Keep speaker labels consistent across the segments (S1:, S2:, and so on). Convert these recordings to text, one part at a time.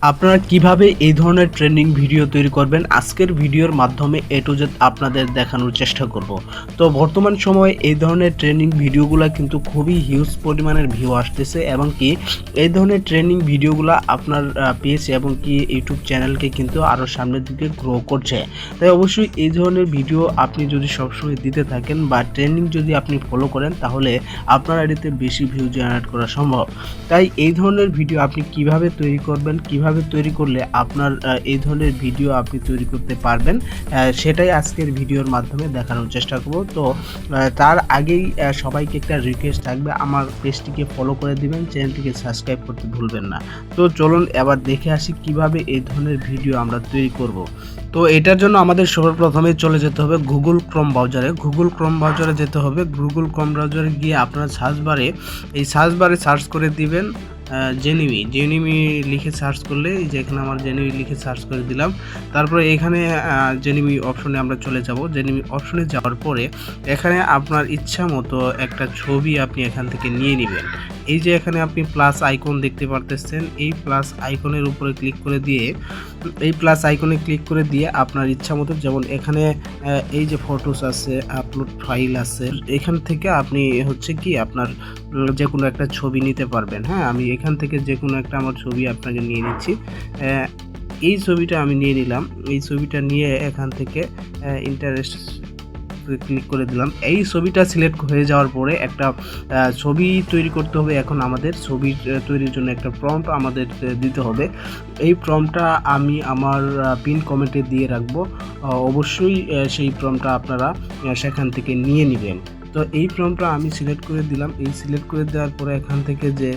S1: আপনারা কিভাবে এই ধরনের ট্রেন্ডিং ভিডিও তৈরি করবেন আজকের ভিডিওর মাধ্যমে এ টু জেড আপনাদের দেখানোর চেষ্টা করব। তো বর্তমান সময়ে এই ধরনের ট্রেন্ডিং ভিডিওগুলো কিন্তু খুবই হিউজ পরিমাণের ভিউ আসতেছে এবং কি এই ধরনের ট্রেন্ডিং ভিডিওগুলো আপনার পেজ এবং কি ইউটিউব চ্যানেলকে কিন্তু আরও সামনের দিকে গ্রো করছে। তাই অবশ্যই এই ধরনের ভিডিও আপনি যদি সবসময় দিতে থাকেন বা ট্রেন্ডিং যদি আপনি ফলো করেন তাহলে আপনার আইডিতে বেশি ভিউ জেনারেট করা সম্ভব। তাই এই ধরনের ভিডিও আপনি কিভাবে তৈরি করবেন, কিভাবে তৈরি করলে আপনার এই ধরনের ভিডিও আপনি তৈরি করতে পারবেন, সেটাই আজকের ভিডিওর মাধ্যমে দেখানোর চেষ্টা করব। তো তার আগেই সবাইকে একটা রিকোয়েস্ট থাকবে, আমার পেজটিকে ফলো করে দিবেন, চ্যানেলটিকে সাবস্ক্রাইব করতে ভুলবেন না। তো চলুন এবার দেখে আসি কিভাবে এই ধরনের ভিডিও আমরা তৈরি করব। তো এটার জন্য আমাদের সর্বপ্রথমে চলে যেতে হবে গুগল ক্রোম ব্রাউজারে যেতে হবে। গুগল ক্রোম ব্রাউজারে গিয়ে আপনার সার্চ বারে সার্চ করে দিবেন জেনিমি লিখে সার্চ করলে, এই যে এখানে আমার জেনিমি লিখে সার্চ করে দিলাম। তারপরে এখানে জেনিমি অপশনে আমরা চলে যাব। জেনিমি অপশনে যাওয়ার পরে এখানে আপনার ইচ্ছা মতো একটা ছবি আপনি এখান থেকে নিয়ে নেবেন। এই যে এখানে আপনি প্লাস আইকন দেখতে পারতেছেন, এই প্লাস আইকনের উপরে ক্লিক করে দিয়ে আপনার ইচ্ছা মতো, যেমন এখানে এই যে ফটোস আছে, আপলোড ফাইল আছে, এখান থেকে আপনি হচ্ছে কি আপনার যে কোনো একটা ছবি নিতে পারবেন। হ্যাঁ, আমি এখান থেকে যে কোনো একটা আমার ছবি আপনাকে নিয়ে নিচ্ছি। এই ছবিটা আমি নিয়ে নিলাম। এই ছবিটা নিয়ে এখান থেকে ইন্টারেস্ট ক্লিক করে দিলাম। এই ছবিটা সিলেক্ট হয়ে যাওয়ার পরে একটা ছবি তৈরি করতে হবে। এখন আমাদের ছবি তৈরির জন্য একটা প্রম্পট আমাদের দিতে হবে। এই প্রম্পটটা আমি আমার পিন কমেন্টে দিয়ে রাখবো। অবশ্যই সেই প্রম্পটটা আপনারা সেখান থেকে নিয়ে নেবেন। তো এই প্রম্পটটা আমি সিলেক্ট করে দিলাম। এই সিলেক্ট করে দেওয়ার পরে এখান থেকে যে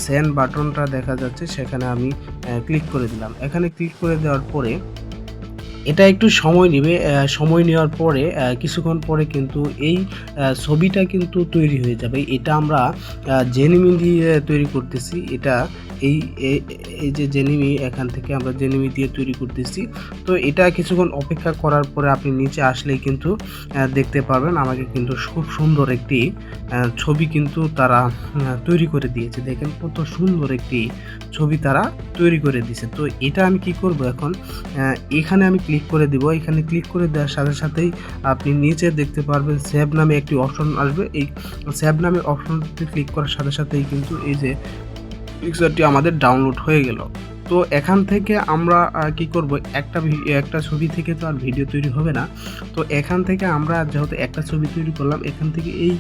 S1: সেন্ড বাটনটা দেখা যাচ্ছে সেখানে আমি ক্লিক করে দিলাম। এখানে ক্লিক করে দেওয়ার পরে এটা একটু সময় নেবে। সময় নেওয়ার পরে কিছুক্ষণ পরে কিন্তু এই ছবিটা কিন্তু তৈরি হয়ে যাবে। এটা আমরা জেনিমি দিয়ে তৈরি করতেছি। এটা এই যে জেনিমি, এখান থেকে আমরা জেনিমি দিয়ে তৈরি করতেছি। তো এটা কিছুক্ষণ অপেক্ষা করার পরে আপনি নিচে আসলেই কিন্তু দেখতে পারবেন আমাকে কিন্তু খুব সুন্দর একটি ছবি কিন্তু তারা তৈরি করে দিয়েছে। দেখেন কত সুন্দর একটি ছবি তারা তৈরি করে দিয়েছে। তো এটা আমি কি করব, এখন এখানে আমি ক্লিক করে দিব। এখানে ক্লিক করে দেওয়ার সাথে সাথেই আপনি নিচে দেখতে পারবেন সেভ নামে একটি অপশন আসবে। এই সেভ নামে অপশনটি ক্লিক করার সাথে সাথেই কিন্তু এই যে পিকচারটি আমাদের ডাউনলোড হয়ে গেল। তো এখান থেকে আমরা কি করব, একটা ছবি থেকে তো আর ভিডিও তৈরি হবে না। তো এখান থেকে আমরা যেহেতু একটা ছবি তৈরি করলাম, এখান থেকে এই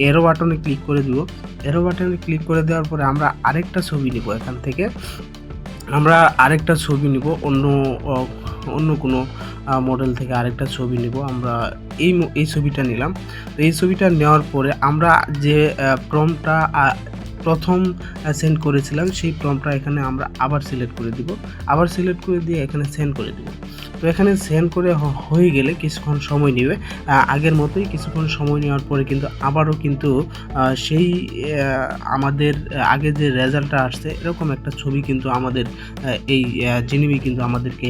S1: এরো বাটনে ক্লিক করে দিব। এরো বাটনে ক্লিক করে দেওয়ার পরে আমরা আরেকটা ছবি নিব। এখান থেকে আমরা আরেকটা ছবি নিব, অন্য কোনো মডেল থেকে আরেকটা ছবি নিব। আমরা এই ছবিটা নিলাম। তো এই ছবিটা নেওয়ার পরে আমরা যে প্রম্পটটা প্রথম সেন্ড করেছিলাম সেই প্রম্পটটা এখানে আমরা আবার সিলেক্ট করে দিব। আবার সিলেক্ট করে দিয়ে এখানে সেন্ড করে দিব। তো এখানে সেন্ড করে হয়ে গেলে কিছুক্ষণ সময় নেবে, আগের মতোই কিছুক্ষণ সময় নেওয়ার পরে কিন্তু আবারও কিন্তু সেই আমাদের আগে যে রেজাল্টটা আসছে এরকম একটা ছবি কিন্তু আমাদের এই জেনিমি কিন্তু আমাদেরকে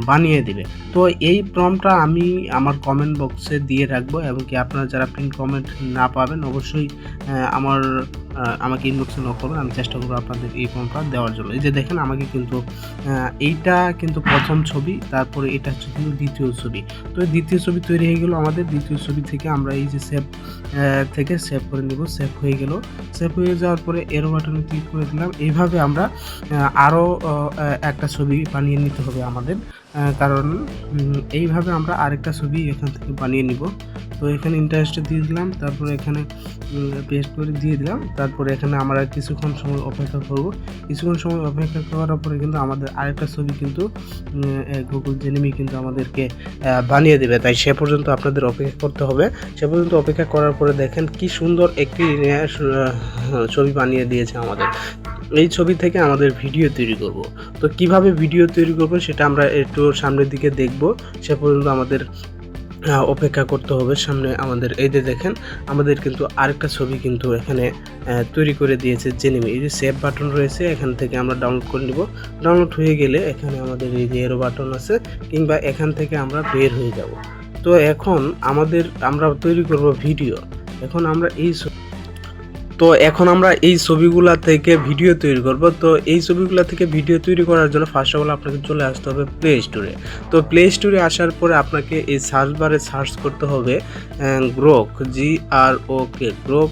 S1: বানিয়ে দেবে। তো এই প্রম্পটটা আমি আমার কমেন্ট বক্সে দিয়ে রাখবো, এবং কি আপনারা যারা পিন কমেন্ট না পাবেন অবশ্যই আমাকে ইনবক্সে নক করবেন। আমি চেষ্টা করবো আপনাদের এই প্রম্পটটা দেওয়ার জন্য। এই যে দেখেন আমাকে কিন্তু এইটা কিন্তু প্রথম ছবি, তারপরে এটা হচ্ছে কিন্তু দ্বিতীয় ছবি। তো দ্বিতীয় ছবি তৈরি হয়ে গেল আমাদের। দ্বিতীয় ছবি থেকে আমরা এই যে সেভ থেকে সেভ করে নেব। সেভ হয়ে গেল। সেভ হয়ে যাওয়ার পরে এরো বাটনে ক্লিক করে দিলাম। এইভাবে আমরা আরও একটা ছবি বানিয়ে নিতে হবে আমাদের, কারণ এইভাবে আমরা আরেকটা ছবি এখান থেকে বানিয়ে নিব। তো এখানে ইন্টারেস্টে দিয়ে দিলাম, তারপরে এখানে পেস্ট করে দিয়ে দিলাম। তারপরে এখানে আমরা কিছুক্ষণ সময় অপেক্ষা করব। কিছুক্ষণ সময় অপেক্ষা করার পরে কিন্তু আমাদের আরেকটা ছবি কিন্তু গুগল জেনিমি কিন্তু আমাদেরকে বানিয়ে দেবে। তাই সে পর্যন্ত আপনাদের অপেক্ষা করতে হবে। সে পর্যন্ত অপেক্ষা করার পরে দেখেন কি সুন্দর একটি ছবি বানিয়ে দিয়েছে আমাদের। এই ছবি থেকে আমাদের ভিডিও তৈরি করব। তো কিভাবে ভিডিও তৈরি করব সেটা আমরা একটু সামনের দিকে দেখব। সে পর্যন্ত আমাদের অপেক্ষা করতে হবে। সামনে আমাদের এই যে দেখেন আমাদের কিন্তু আরেকটা ছবি কিন্তু এখানে তৈরি করে দিয়েছে জেনিমি। এই যে সেভ বাটন রয়েছে, এখান থেকে আমরা ডাউনলোড করে নিব। ডাউনলোড হয়ে গেলে এখানে আমাদের এই যে এরো বাটন আছে, কিংবা এখান থেকে আমরা বের হয়ে যাব। তো এখন আমরা তৈরি করব ভিডিও। এখন আমরা তো এখন আমরা এই ছবিগুলা থেকে ভিডিও তৈরি করব। তো এই ছবিগুলা থেকে ভিডিও তৈরি করার জন্য ফার্স্ট অফ অল আপনাকে চলে আসতে হবে প্লে স্টোরে। তো প্লে স্টোরে আসার পরে আপনাকে এই সার্চ বারে সার্চ করতে হবে গ্রোক, GROK, গ্রোক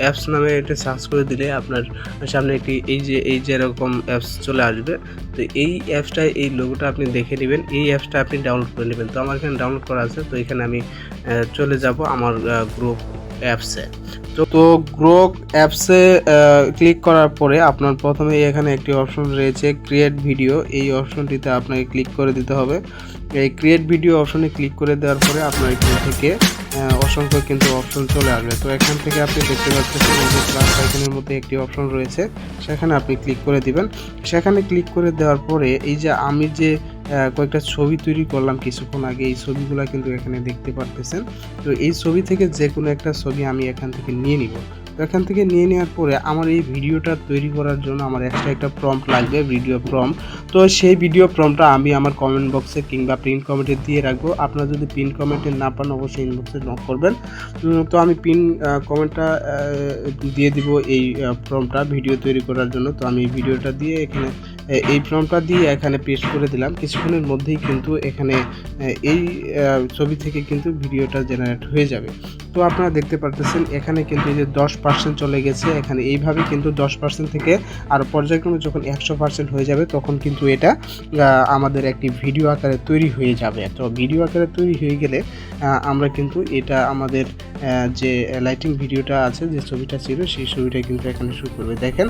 S1: অ্যাপস নামে এটা সার্চ করে দিলে আপনার সামনে একটি এই যে এরকম অ্যাপস চলে আসবে। তো এই অ্যাপসটা, এই লোগোটা আপনি দেখে নেবেন, এই অ্যাপসটা আপনি ডাউনলোড করে নেবেন। তো আমার এখানে ডাউনলোড করা আছে, তো এখানে আমি চলে যাব আমার গ্রোক অ্যাপসে। তো গ্রোক অ্যাপসে ক্লিক করার পরে আপনার প্রথমে এখানে একটি অপশন রয়েছে ক্রিয়েট ভিডিও, এই অপশনটিতে আপনাকে ক্লিক করে দিতে হবে। এই ক্রিয়েট ভিডিও অপশনে ক্লিক করে দেওয়ার পরে আপনার এখান থেকে অসংখ্য কিন্তু অপশন চলে আসবে। তো এখান থেকে আপনি দেখতে পাচ্ছেন এই যে প্লাস আইকনের মধ্যে একটি অপশন রয়েছে, সেখানে আপনি ক্লিক করে দিবেন। সেখানে ক্লিক করে দেওয়ার পরে এই যে আমি যে কয়েকটা ছবি তৈরি করলাম কিছুক্ষণ আগে, এই ছবিগুলো কিন্তু এখানে দেখতে পারতেছেন। তো এই ছবি থেকে যে কোনো একটা ছবি আমি এখান থেকে নিয়ে নিব। তো এখান থেকে নিয়ে নেওয়ার পরে আমার এই ভিডিওটা তৈরি করার জন্য আমার এক্সট্রা একটা প্রম্পট লাগবে, ভিডিও প্রম্পট। তো সেই ভিডিও প্রম্পটটা আমি আমার কমেন্ট বক্সে কিংবা পিন কমেন্টে দিয়ে রাখবো। আপনারা যদি পিন কমেন্টে না পান অবশ্যই ইনবক্সে নক করবেন। তো আমি পিন কমেন্টটা দিয়ে দিব এই প্রম্পটটা ভিডিও তৈরি করার জন্য। তো আমি ভিডিওটা দিয়ে এখানে এই প্রম্পটটা দিয়ে এখানে পেস্ট করে দিলাম। কিছুক্ষণের মধ্যেই কিন্তু এখানে এই ছবি থেকে কিন্তু ভিডিওটা জেনারেট হয়ে যাবে। তো আপনারা দেখতে পারতেছেন এখানে কিন্তু এই যে 10% চলে গেছে। এখানে এইভাবে কিন্তু 10% থেকে আর পর্যায়ক্রমে যখন 100% হয়ে যাবে তখন কিন্তু এটা আমাদের একটি ভিডিও আকারে তৈরি হয়ে যাবে। তো ভিডিও আকারে তৈরি হয়ে গেলে আমরা কিন্তু এটা আমাদের যে লাইটিং ভিডিওটা আছে, যে ছবিটা ছিল সেই ছবিটা কিন্তু এখানে শুট করবে। দেখেন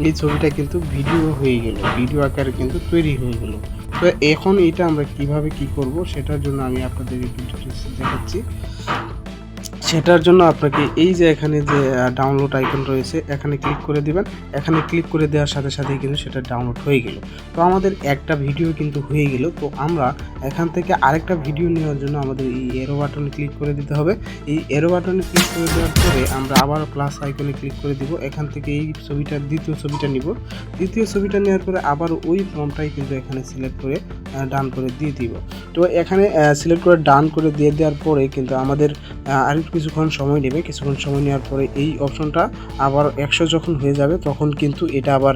S1: এই ছবিটা কিন্তু ভিডিও হয়ে গেল, ভিডিও আকারে কিন্তু তৈরি হয়ে গেল। তো এখন এটা আমরা কিভাবে কি করব সেটার জন্য আমি আপনাদের একটু ডিটেইলস দেখাচ্ছি। সেটার জন্য আপনাকে এই যে এখানে যে ডাউনলোড আইকন রয়েছে এখানে ক্লিক করে দিবেন। এখানে ক্লিক করে দেওয়ার সাথে সাথেই কিন্তু সেটা ডাউনলোড হয়ে গেল। তো আমাদের একটা ভিডিও কিন্তু হয়ে গেল। তো আমরা এখান থেকে আরেকটা ভিডিও নেওয়ার জন্য আমাদের এই এরো বাটনে ক্লিক করে দিতে হবে। এই এরো বাটনে ক্লিক করে দেওয়ার পরে আমরা আবার প্লাস আইকনে ক্লিক করে দিব। এখান থেকে এই ছবিটা, দ্বিতীয় ছবিটা নিব। দ্বিতীয় ছবিটা নেওয়ার পরে আবার ওই ফর্মটাই কিন্তু এখানে সিলেক্ট করে ডান করে দিয়ে দিব। তো এখানে সিলেক্ট করে ডান করে দিয়ে দেওয়ার পরে কিন্তু আমাদের আর কিছুক্ষণ সময় নেবে। কিছুক্ষণ সময় নেওয়ার পরে এই অপশনটা আবার 100 যখন হয়ে যাবে তখন কিন্তু এটা আবার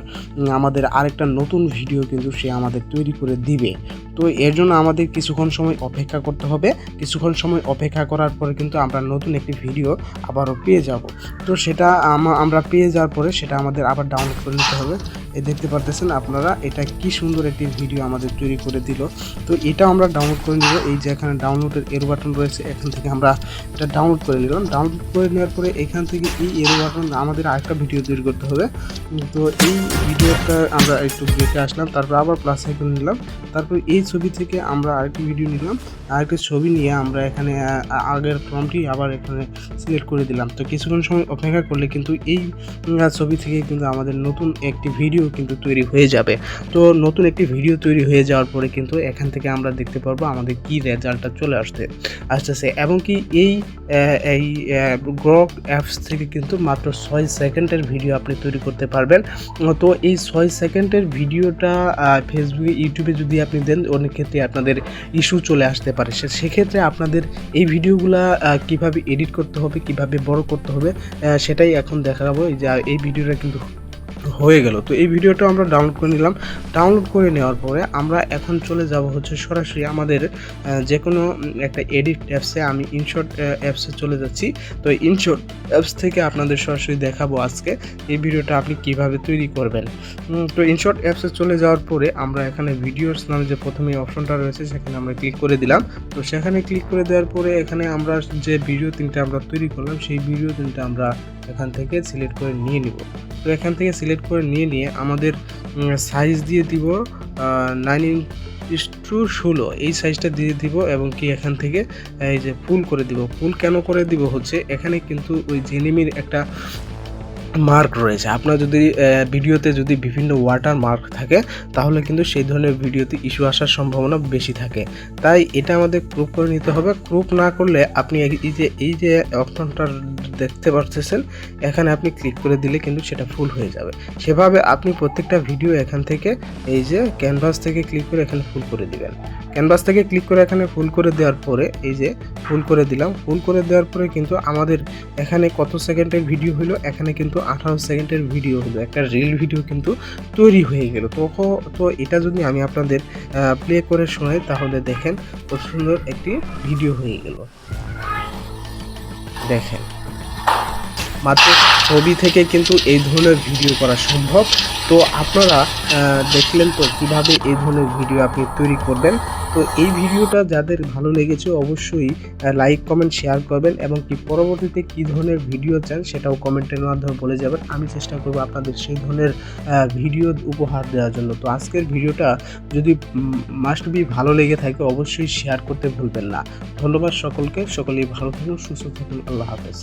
S1: আমাদের আরেকটা নতুন ভিডিও কিন্তু সে আমাদের তৈরি করে দিবে। তো এর জন্য আমাদের কিছুক্ষণ সময় অপেক্ষা করতে হবে। কিছুক্ষণ সময় অপেক্ষা করার পরে কিন্তু আমরা নতুন একটি ভিডিও আবারও পেয়ে যাব। তো সেটা আমরা পেয়ে যাওয়ার পরে সেটা আমাদের আবার ডাউনলোড করে নিতে হবে। এই দেখতে পারতেছেন আপনারা এটা কি সুন্দর একটি ভিডিও আমাদের তৈরি করে দিল। তো এটা আমরা ডাউনলোড করে নিব। এই যে এখানে ডাউনলোডের এরো বাটন রয়েছে, এখান থেকে আমরা এটা ডাউনলোড করে নিলাম। ডাউনলোড করে নেওয়ার পরে এখান থেকে এই এরো বাটন আমাদের আরেকটা ভিডিও তৈরি করতে হবে। তো এই ভিডিওটা আমরা একটু দেখে আসলাম, তারপর আবার প্লাস আইকন নিলাম। তারপর এই ছবি থেকে আমরা আরেকটি ভিডিও নিলাম, আরেকটি ছবি নিয়ে আমরা এখানে আগের ফর্মটি আবার এখানে সিলেক্ট করে দিলাম। তো কিছুক্ষণ সময় অপেক্ষা করলে কিন্তু এই ছবি থেকে কিন্তু আমাদের নতুন একটি ভিডিও কিন্তু তৈরি হয়ে যাবে। তো নতুন একটি ভিডিও তৈরি হয়ে যাওয়ার পরে কিন্তু এখান থেকে আমরা দেখতে পারবো আমাদের কি রেজাল্টটা চলে আসতেছে এবং কি এই গ্রোক অ্যাপস থেকে কিন্তু মাত্র 6 সেকেন্ডের ভিডিও আপনি তৈরি করতে পারবেন। তো এই 6 সেকেন্ডের ভিডিওটা ফেসবুকে, ইউটিউবে যদি আপনি দেন অনেক ক্ষেত্রে আপনাদের ইস্যু চলে আসতে পারে। সেক্ষেত্রে আপনাদের এই ভিডিওগুলা কিভাবে এডিট করতে হবে, কিভাবে বড় করতে হবে সেটাই এখন দেখাবো। এই ভিডিওটা কিন্তু হয়ে গেল। তো এই ভিডিওটা আমরা ডাউনলোড করে নিলাম। ডাউনলোড করে নেওয়ার পরে আমরা এখন চলে যাব হচ্ছে সরাসরি আমাদের যে কোনো একটা এডিট অ্যাপসে। আমি ইনশট অ্যাপসে চলে যাচ্ছি। তো ইনশট অ্যাপস থেকে আপনাদের সরাসরি দেখাবো আজকে এই ভিডিওটা আপনি কিভাবে তৈরি করবেন। তো ইনশট অ্যাপসে চলে যাওয়ার পরে আমরা এখানে ভিডিওস নামে যে প্রথমে অপশনটা রয়েছে সেখানে আমরা ক্লিক করে দিলাম। তো সেখানে ক্লিক করে দেওয়ার পরে এখানে আমরা যে ভিডিও 3টা আমরা তৈরি করলাম সেই ভিডিও 3টা আমরা এখান থেকে সিলেক্ট করে নিয়ে নিব। তো এখান থেকে সিলেক্ট করে নিয়ে আমাদের সাইজ দিয়ে দিব 9:16 এই সাইজটা দিয়ে দিব এবং কি এখান থেকে এই যে ফুল করে দিব। ফুল কেন করে দিব হচ্ছে এখানে কিন্তু ওই জেনিমির একটা মার্ক রয়েছে। আপনার যদি ভিডিওতে যদি বিভিন্ন ওয়াটার মার্ক থাকে তাহলে কিন্তু সেই ধরনের ভিডিওতে ইস্যু আসার সম্ভাবনা বেশি থাকে। তাই এটা আমাদের ক্রপ করে নিতে হবে। ক্রপ না করলে আপনি এই যে অপশনটা দেখতে পাচ্ছেন এখানে আপনি ক্লিক করে দিলে কিন্তু সেটা ফুল হয়ে যাবে। সেভাবে আপনি প্রত্যেকটা ভিডিও এখান থেকে এই যে ক্যানভাস থেকে ক্লিক করে এখানে ফুল করে দিবেন। ক্যানভাস থেকে ক্লিক করে এখানে ফুল করে দেওয়ার পরে এই যে ফুল করে দিলাম। ফুল করে দেওয়ার পরে কিন্তু আমাদের এখানে কত সেকেন্ডের ভিডিও হলো, এখানে কিন্তু 18 সেকেন্ডের ভিডিও হলো, একটা রিল ভিডিও কিন্তু তৈরি হয়ে গেল। তো এটা যদি আমি আপনাদের প্লে করে শোনাই তাহলে দেখেন খুব সুন্দর একটি ভিডিও হয়ে গেল। দেখেন মাত্র ছবি থেকে কিন্তু এই ধরনের ভিডিও করা সম্ভব। তো আপনারা দেখলেন তো কিভাবে এই ধরনের ভিডিও আপনি তৈরি করবেন। তো এই ভিডিওটা যাদের ভালো লেগেছে অবশ্যই লাইক কমেন্ট শেয়ার করবেন এবং কি পরবর্তীতে কী ধরনের ভিডিও চান সেটাও কমেন্টের মাধ্যমে বলে যাবেন। আমি চেষ্টা করব আপনাদের সেই ধরনের ভিডিও উপহার দেওয়ার জন্য। তো আজকের ভিডিওটা যদি মাস্ট বি ভালো লেগে থাকে অবশ্যই শেয়ার করতে ভুলবেন না। ধন্যবাদ সকলকে, সকলেই ভালো থাকুন, সুস্থ থাকুন, আল্লাহ হাফেজ।